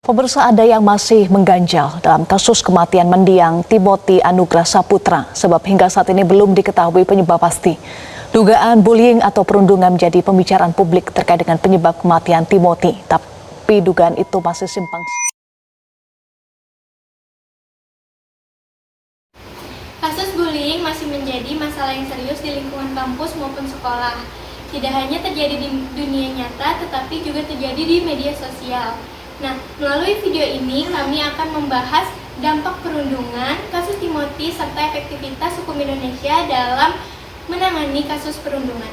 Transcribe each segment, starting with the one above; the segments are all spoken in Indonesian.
Pemirsa, ada yang masih mengganjal dalam kasus kematian mendiang Timothy Anugrah Saputra, sebab hingga saat ini belum diketahui penyebab pasti. Dugaan bullying atau perundungan menjadi pembicaraan publik terkait dengan penyebab kematian Timothy, tapi dugaan itu masih simpang. Kasus bullying masih menjadi masalah yang serius di lingkungan kampus maupun sekolah. Tidak hanya terjadi di dunia nyata, tetapi juga terjadi di media sosial. Nah, melalui video ini kami akan membahas dampak perundungan, kasus Timothy, serta efektivitas hukum Indonesia dalam menangani kasus perundungan.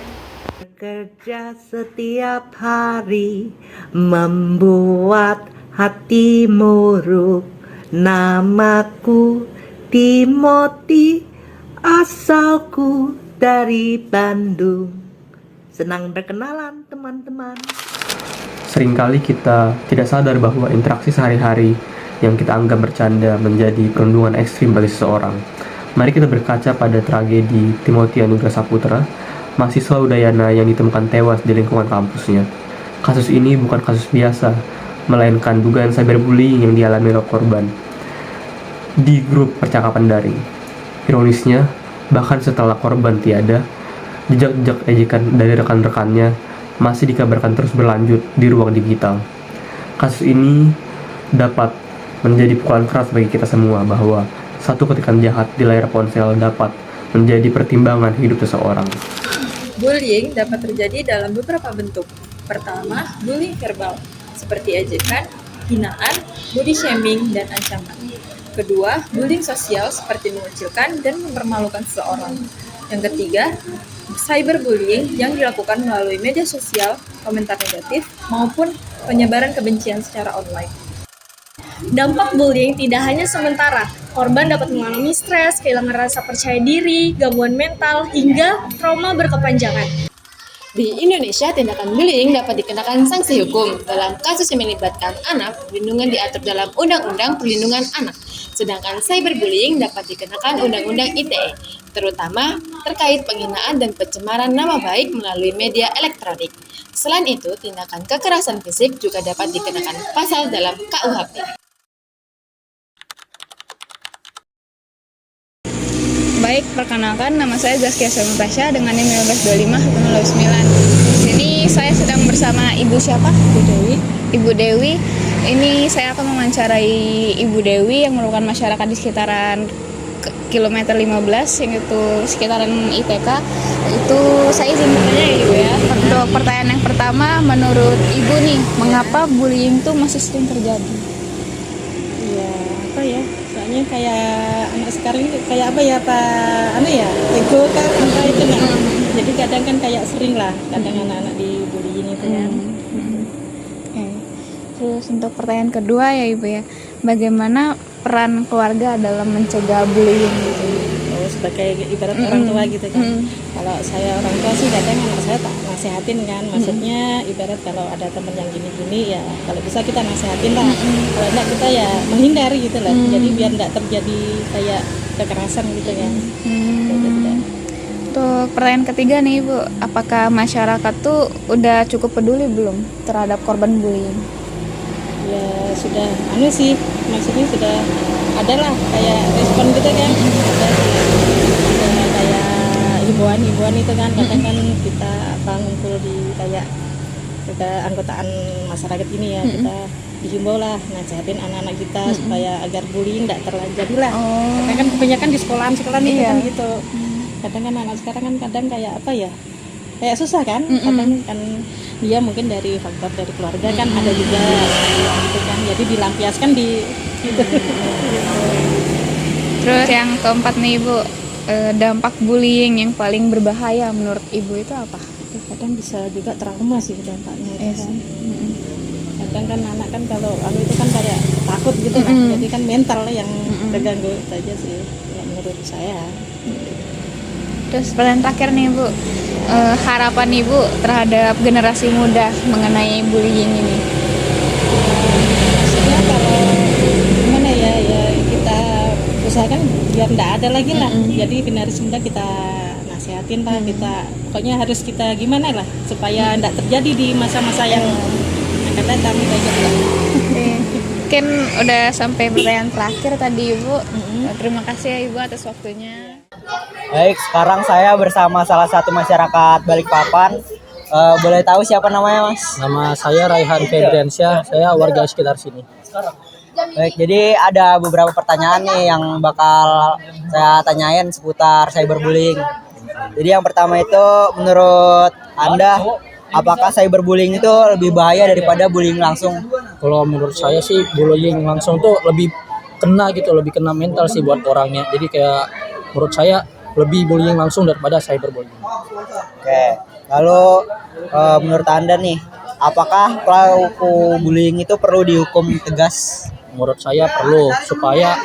Bekerja setiap hari membuat hati muruk. Namaku Timothy, asalku dari Bandung. Senang berkenalan teman-teman. Seringkali kita tidak sadar bahwa interaksi sehari-hari yang kita anggap bercanda menjadi perundungan ekstrim bagi seseorang. Mari kita berkaca pada tragedi Timothy Anugrah Saputra, mahasiswa Udayana yang ditemukan tewas di lingkungan kampusnya. Kasus ini bukan kasus biasa, melainkan dugaan cyberbullying yang dialami oleh korban di grup percakapan daring. Ironisnya, bahkan setelah korban tiada, jejak-jejak ejekan dari rekan-rekannya masih dikabarkan terus berlanjut di ruang digital. Kasus ini dapat menjadi pukulan keras bagi kita semua bahwa satu ketikan jahat di layar ponsel dapat menjadi pertimbangan hidup seseorang. Bullying dapat terjadi dalam beberapa bentuk. Pertama, bullying verbal, seperti ejekan, hinaan, body shaming, dan ancaman. Kedua, bullying sosial, seperti mengucilkan dan mempermalukan seseorang. Yang ketiga, cyberbullying yang dilakukan melalui media sosial, komentar negatif, maupun penyebaran kebencian secara online. Dampak bullying tidak hanya sementara. Korban dapat mengalami stres, kehilangan rasa percaya diri, gangguan mental, hingga trauma berkepanjangan. Di Indonesia, tindakan bullying dapat dikenakan sanksi hukum. Dalam kasus yang melibatkan anak, perlindungan diatur dalam Undang-Undang Perlindungan Anak. Sedangkan cyberbullying dapat dikenakan Undang-Undang ITE, terutama terkait penghinaan dan pencemaran nama baik melalui media elektronik. Selain itu, tindakan kekerasan fisik juga dapat dikenakan pasal dalam KUHP. Baik, perkenalkan nama saya Zaskia Natasha dengan NIM 1525-109. Di sini saya sedang bersama Ibu siapa? Ibu Dewi. Ibu Dewi. Ini saya akan mewawancarai Ibu Dewi yang merupakan masyarakat di sekitaran kilometer 15 yang itu sekitaran ITK. Itu saya izin bertanya ya Ibu ya. Untuk pertanyaan yang pertama, menurut Ibu nih, mengapa bullying itu masih sering terjadi? Ya, apa ya? Soalnya kayak anak sekarang ini kayak apa ya Pak? Ego kan apa itu nah. Jadi kadang kan kayak sering lah, kadang anak-anak dibullying itu kan. Terus untuk pertanyaan kedua ya Ibu ya, bagaimana peran keluarga dalam mencegah bullying gitu? Oh, sebagai ibarat orang tua gitu kan. Kalau saya orang tua sih kadang anak saya tak nasihatin kan, maksudnya ibarat kalau ada teman yang gini-gini ya kalau bisa kita nasihatin lah. Kalau enggak kita ya menghindari gitu lah. Jadi biar enggak terjadi kayak kekerasan gitu kan. Untuk pertanyaan ketiga nih Ibu, apakah masyarakat tuh udah cukup peduli belum terhadap korban bullying? Ya sudah sih, maksudnya sudah ada lah kayak respon gitu kan, ada kayak himbauan itu kan, kadang kan kita ngumpul di kayak keanggotaan masyarakat ini ya, kita dihimbau lah nasihatin anak-anak kita supaya agar bullying tidak terjadi lah. Kadang kan kebanyakan di sekolahan itu kan gitu. Kadang kan anak sekarang kan kadang kayak apa ya, kayak susah kan, kadang kan dia mungkin dari faktor dari keluarga kan ada juga gitu kan, jadi dilampiaskan di gitu. Terus yang keempat nih Ibu, dampak bullying yang paling berbahaya menurut Ibu itu apa? Kadang bisa juga trauma sih dampaknya itu kan. Kadang kan anak kan kalau itu kan kayak takut gitu kan, jadi kan mental yang terganggu saja sih ya, menurut saya. Terus pertanyaan terakhir nih Bu, harapan Ibu terhadap generasi muda mengenai bullying ini? Maksudnya kalau gimana ya kita usahakan biar tidak ada lagi lah. Jadi generasi muda kita nasihatin lah, kita pokoknya harus kita gimana lah supaya tidak terjadi di masa-masa yang akan datang. mungkin udah sampai pertanyaan terakhir tadi Ibu. Terima kasih ya Ibu atas waktunya. Baik, sekarang saya bersama salah satu masyarakat Balikpapan. Boleh tahu siapa namanya, Mas? Nama saya Raihan Febriansyah, saya warga sekitar sini. Baik, jadi ada beberapa pertanyaan nih yang bakal saya tanyain seputar cyberbullying. Jadi yang pertama itu, menurut Anda, apakah cyberbullying itu lebih bahaya daripada bullying langsung? Kalau menurut saya sih bullying langsung tuh lebih kena gitu, lebih kena mental sih buat orangnya. Jadi kayak menurut saya lebih bullying langsung daripada cyberbullying. Oke, lalu menurut Anda nih, apakah pelaku bullying itu perlu dihukum tegas? Menurut saya perlu supaya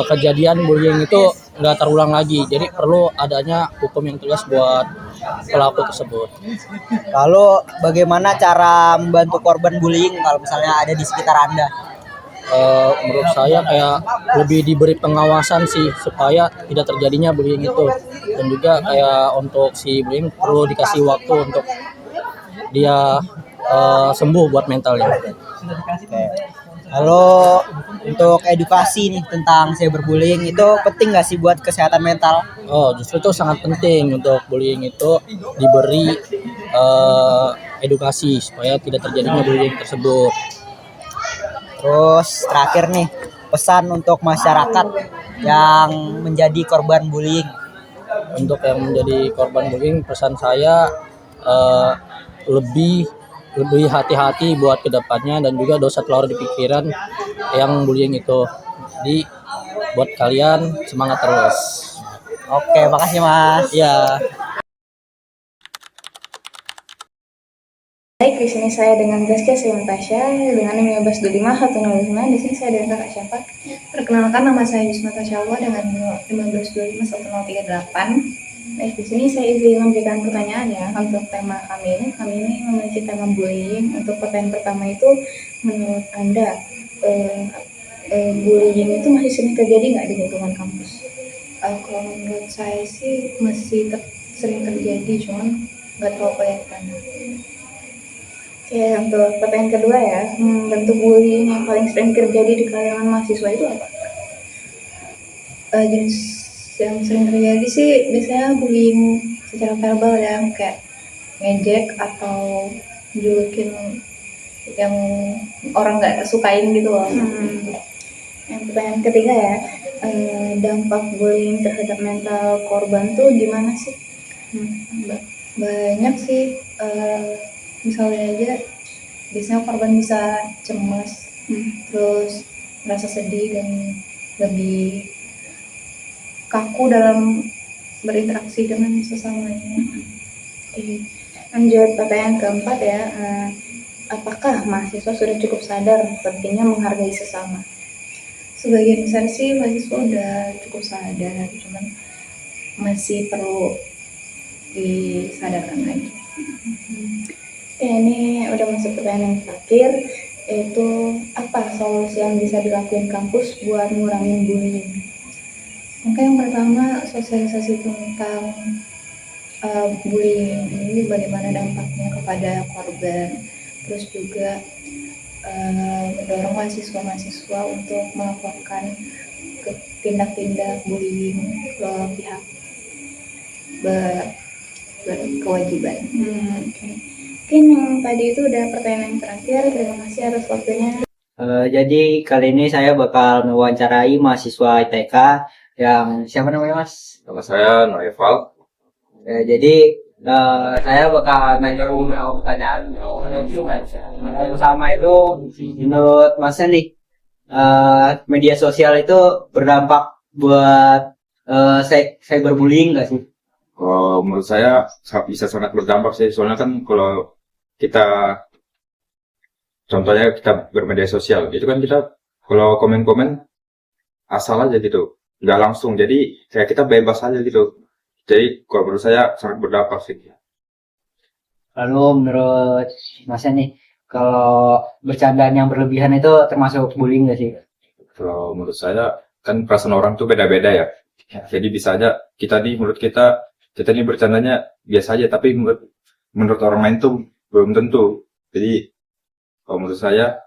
kejadian bullying itu nggak terulang lagi. Jadi perlu adanya hukum yang tegas buat pelaku tersebut. Lalu bagaimana cara membantu korban bullying kalau misalnya ada di sekitar Anda? Menurut saya kayak lebih diberi pengawasan sih supaya tidak terjadinya bullying itu, dan juga kayak untuk si bullying perlu dikasih waktu untuk dia sembuh buat mentalnya. Lalu untuk edukasi nih tentang cyberbullying itu penting nggak sih buat kesehatan mental? Oh, justru itu sangat penting untuk bullying itu diberi edukasi supaya tidak terjadinya bullying tersebut. Terus terakhir nih, pesan untuk masyarakat yang menjadi korban bullying. Untuk yang menjadi korban bullying, pesan saya lebih hati-hati buat kedepannya, dan juga dosa keluar di pikiran yang bullying itu. Jadi buat kalian semangat terus. Oke, makasih Mas. Ya. Baik, di sini saya dengan Zaskia Tasya dengan NIM 1525 109. Di sini saya dengan kakak siapa? Perkenalkan, nama saya Yusma Tasyawa dengan 1525 1038. Baik, di sini saya izin memberikan pertanyaan ya untuk tema kami ini. Kami ini memiliki tema bullying. Untuk pertanyaan pertama itu, menurut Anda bullying itu masih sering terjadi nggak di lingkungan kampus? Kalau menurut saya sih masih sering terjadi, cuman nggak terlalu kelihatan. Oke, untuk pertanyaan kedua ya, bentuk bullying yang paling sering terjadi di kalangan mahasiswa itu apa? Jenis yang sering terjadi sih biasanya bullying secara verbal ya, kayak ngejek atau julukin yang orang nggak sukain gitu loh. Yang pertanyaan ketiga ya, dampak bullying terhadap mental korban tuh gimana sih? Banyak sih, misalnya aja biasanya korban bisa cemas, terus merasa sedih dan lebih kaku dalam berinteraksi dengan sesamanya. Lanjut pertanyaan keempat ya, apakah mahasiswa sudah cukup sadar pentingnya menghargai sesama? Sebagian besar sih mahasiswa udah cukup sadar, cuman masih perlu disadarkan lagi. Ini udah masuk pertanyaan yang terakhir, yaitu apa solusi yang bisa dilakukan kampus buat ngurangin bullying? Maka yang pertama, sosialisasi tentang bullying ini bagaimana dampaknya kepada korban, terus juga mendorong mahasiswa-mahasiswa untuk melaporkan tindak-tindak bullying ke pihak berkewajiban. Mungkin yang tadi itu udah pertanyaan yang terakhir. Terima kasih atas waktunya. Jadi kali ini saya bakal mewawancarai mahasiswa ITK yang siapa namanya Mas? Nama saya Noeval. Jadi saya bakal nanya pertanyaan pertama itu, menurut Mas nih, media sosial itu berdampak buat cyberbullying nggak sih? Kalau menurut saya bisa sangat berdampak sih, soalnya kan kalau kita contohnya kita bermedia sosial, itu kan kita kalau komen-komen asal aja gitu, nggak langsung, jadi kayak kita bebas aja gitu. Jadi kalau menurut saya sangat berdampak sih. Lalu menurut Mas nih, kalau bercandaan yang berlebihan itu termasuk bullying nggak sih? Kalau menurut saya kan perasaan orang tuh beda-beda ya. Jadi bisa aja kita nih bercandanya biasa aja, tapi menurut orang lain tuh belum tentu. Jadi kalau menurut saya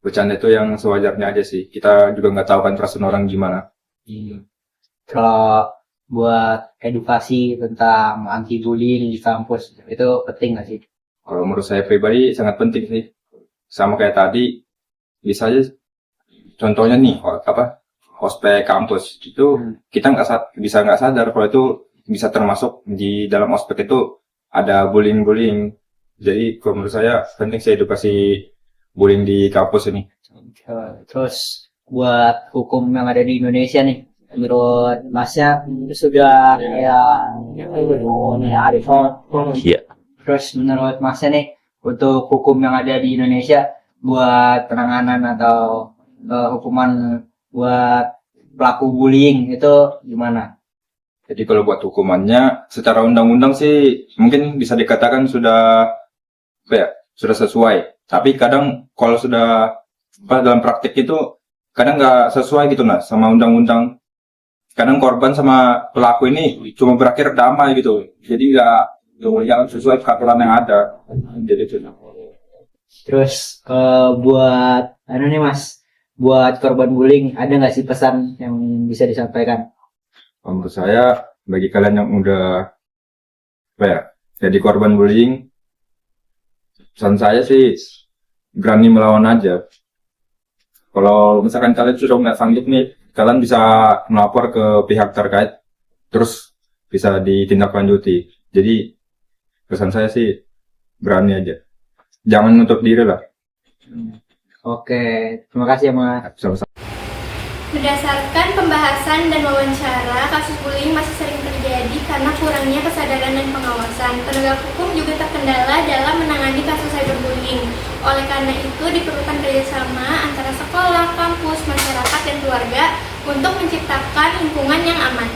bercanda itu yang sewajarnya aja sih. Kita juga nggak tahu kan perasaan orang gimana. Kalau buat edukasi tentang anti bullying di kampus itu penting nggak sih? Kalau menurut saya pribadi sangat penting sih. Sama kayak tadi, bisa aja contohnya nih, ospek kampus itu kita bisa nggak sadar kalau itu bisa termasuk di dalam ospek itu ada bullying. Jadi kalau menurut saya penting sih edukasi bullying di kampus ini. Terus buat hukum yang ada di Indonesia nih, menurut Masnya itu sudah Iya. Terus menurut Masnya nih, untuk hukum yang ada di Indonesia buat penanganan atau hukuman buat pelaku bullying itu gimana? Jadi kalau buat hukumannya secara undang-undang sih mungkin bisa dikatakan sudah sesuai. Tapi kadang kalau sudah dalam praktik itu kadang nggak sesuai gitu sama undang-undang. Kadang korban sama pelaku ini cuma berakhir damai gitu. Jadi nggak sesuai peraturan yang ada. Jadi itu. Terus buat nih Mas, buat korban bullying ada nggak sih pesan yang bisa disampaikan? Menurut saya bagi kalian yang udah jadi korban bullying, pesan saya sih berani melawan aja. Kalau misalkan kalian sudah nggak sanggup nih, kalian bisa melapor ke pihak terkait, terus bisa ditindaklanjuti. Jadi pesan saya sih berani aja, jangan nutup diri lah. Oke, terima kasih ya Mas. Sama-sama. Berdasarkan pembahasan dan wawancara, kasus bullying masih sering terjadi karena kurangnya kesadaran dan pengawasan. Penegak hukum juga terkendala dalam menangani kasus cyberbullying. Oleh karena itu, diperlukan kerjasama antara sekolah, kampus, masyarakat, dan keluarga untuk menciptakan lingkungan yang aman.